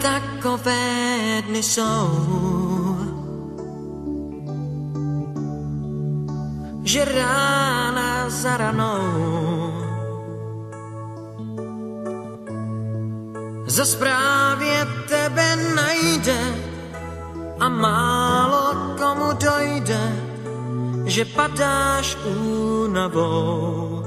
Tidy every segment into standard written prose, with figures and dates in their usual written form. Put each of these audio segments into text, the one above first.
takové dny jsou, že rána za ranou zas právě tebe najde a málo komu dojde, že padáš únavou.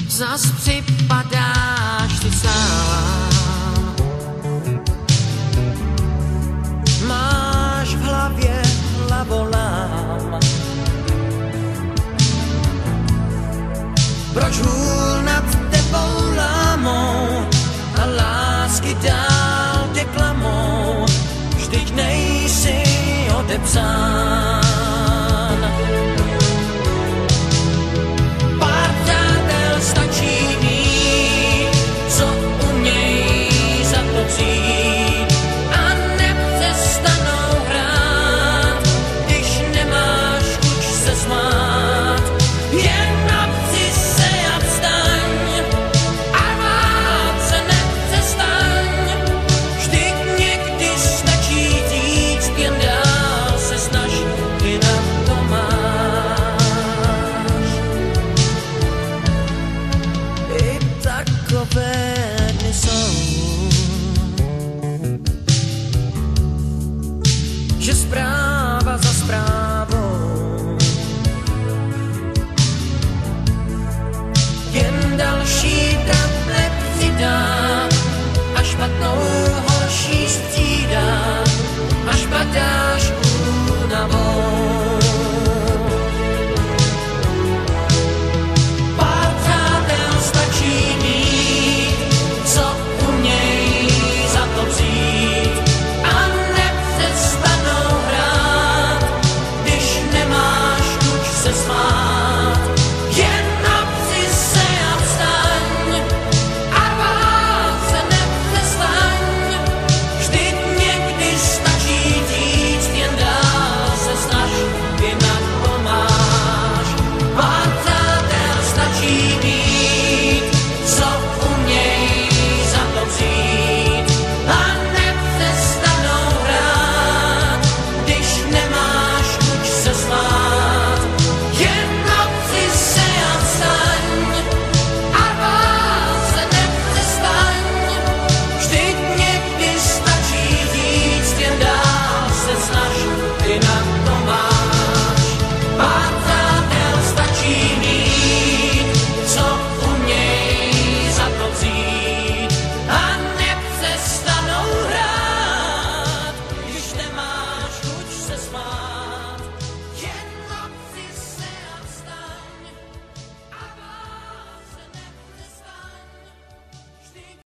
Zas připadáš ty sám, máš v hlavě hlavolám. Proč hůl nad tebou lámou a lásky dál tě klamou, vždyť nejsi odepsán. Pár přátel stačí mít, co umějí za to přijít a nepřestanou hrát, když nemáš chuť se smát. Jen napři se a vstaň a vád se nepřestaň, vždyť někdy stačí říct, jen dál se snaž, ty na to máš. I takové dny jsou, že zpráva za zprávou jen další dat nepřidá a špatnou horší střídá, až padá